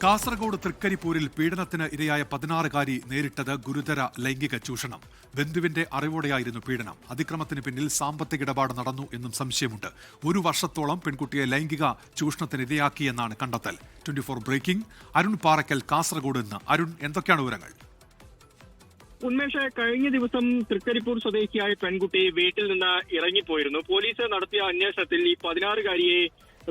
കാസർഗോഡ് തൃക്കരിപ്പൂരിൽ പീഡനത്തിന് ഇരയായ 16-കാരി നേരിട്ടത് ഗുരുതര ലൈംഗിക ചൂഷണം. ബന്ധുവിന്റെ അറിവോടെയായിരുന്നു പീഡനം. അതിക്രമത്തിന് പിന്നിൽ സാമ്പത്തിക ഇടപാട് നടന്നു എന്നും സംശയമുണ്ട്. 1 വർഷത്തോളം പെൺകുട്ടിയെ ലൈംഗിക ചൂഷണത്തിന് ഇരയാക്കിയെന്നാണ് കണ്ടെത്തൽ. 24 ബ്രേക്കിംഗ്. അരുൺ പാറക്കൽ കാസർഗോഡ് നിന്ന്. അരുൺ, എന്തൊക്കെയാണ് വിവരങ്ങൾ? ഉന്മേഷ്, കഴിഞ്ഞ ദിവസം തൃക്കരിപ്പൂർ സ്വദേശിയായ പെൺകുട്ടി വീട്ടിൽ നിന്ന് ഇറങ്ങിപ്പോയിരുന്നു. പോലീസ് നടത്തിയ അന്വേഷണത്തിൽ ഈ 16-കാരിയെ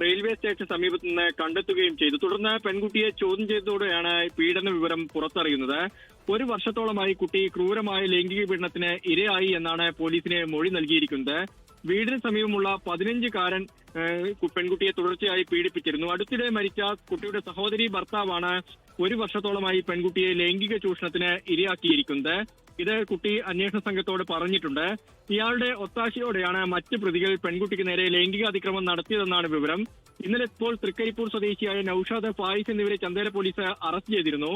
റെയിൽവേ സ്റ്റേഷൻ സമീപത്ത് നിന്ന് കണ്ടെത്തുകയും ചെയ്തു. തുടർന്ന് പെൺകുട്ടിയെ ചോദ്യം ചെയ്തതോടെയാണ് പീഡന വിവരം പുറത്തറിയുന്നത്. 1 വർഷത്തോളമായി കുട്ടി ക്രൂരമായ ലൈംഗിക പീഡനത്തിന് ഇരയായി എന്നാണ് പോലീസിന് മൊഴി നൽകിയിരിക്കുന്നത്. വീടിന് സമീപമുള്ള 15-കാരൻ പെൺകുട്ടിയെ തുടർച്ചയായി പീഡിപ്പിച്ചിരുന്നു. അടുത്തിടെ മരിച്ച കുട്ടിയുടെ സഹോദരി ഭർത്താവാണ് 1 വർഷത്തോളമായി പെൺകുട്ടിയെ ലൈംഗിക ചൂഷണത്തിന് ഇരയാക്കിയിരിക്കുന്നത്. ഇത് കുട്ടി അന്വേഷണ സംഘത്തോട് പറഞ്ഞിട്ടുണ്ട്. ഇയാളുടെ ഒത്താശയോടെയാണ് മറ്റ് പ്രതികൾ പെൺകുട്ടിക്ക് നേരെ ലൈംഗിക അതിക്രമം നടത്തിയതെന്നാണ് വിവരം. ഇന്നലെ ഇപ്പോൾ തൃക്കരിപ്പൂർ സ്വദേശിയായ നൌഷാദ്, ഫായിസ് എന്നിവരെ ചന്ദേര പോലീസ് അറസ്റ്റ് ചെയ്തിരുന്നു.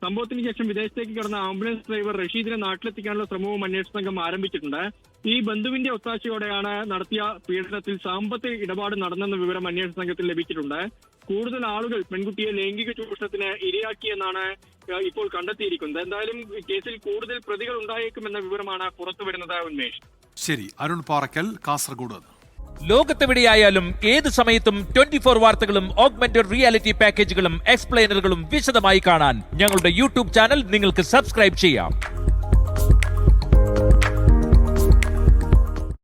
സംഭവത്തിന് ശേഷം വിദേശത്തേക്ക് കടന്ന ആംബുലൻസ് ഡ്രൈവർ റഷീദിനെ നാട്ടിലെത്തിക്കാനുള്ള ശ്രമവും അന്വേഷണ സംഘം ആരംഭിച്ചിട്ടുണ്ട്. ഈ ബന്ധുവിന്റെ ഒത്താശയോടെയാണ് നടത്തിയ പീഡനത്തിൽ സാമ്പത്തിക ഇടപാട് നടന്നെന്ന വിവരം അന്വേഷണ സംഘത്തിൽ ലഭിച്ചിട്ടുണ്ട്. കൂടുതൽ ആളുകൾ പെൺകുട്ടിയെ ലൈംഗിക ചൂഷണത്തിന് ഇരയാക്കിയെന്നാണ് ഇപ്പോൾ കണ്ടെത്തിയിരിക്കുന്നത്. എന്തായാലും കേസിൽ കൂടുതൽ പ്രതികൾ ഉണ്ടായേക്കുമെന്ന വിവരമാണ് പുറത്തുവരുന്നത്. ഉന്മേഷ്, ശരി. അരുൺ പാറക്കൽ, കാസർഗോഡ്. ലോകത്തെവിടെയായാലും ഏത് സമയത്തും 24 വാർത്തകളും ഓഗ്മെന്റഡ് റിയാലിറ്റി പാക്കേജുകളും എക്സ്പ്ലെയിനറുകളും വിശദമായി കാണാൻ ഞങ്ങളുടെ യൂട്യൂബ് ചാനൽ നിങ്ങൾക്ക് സബ്സ്ക്രൈബ് ചെയ്യാം.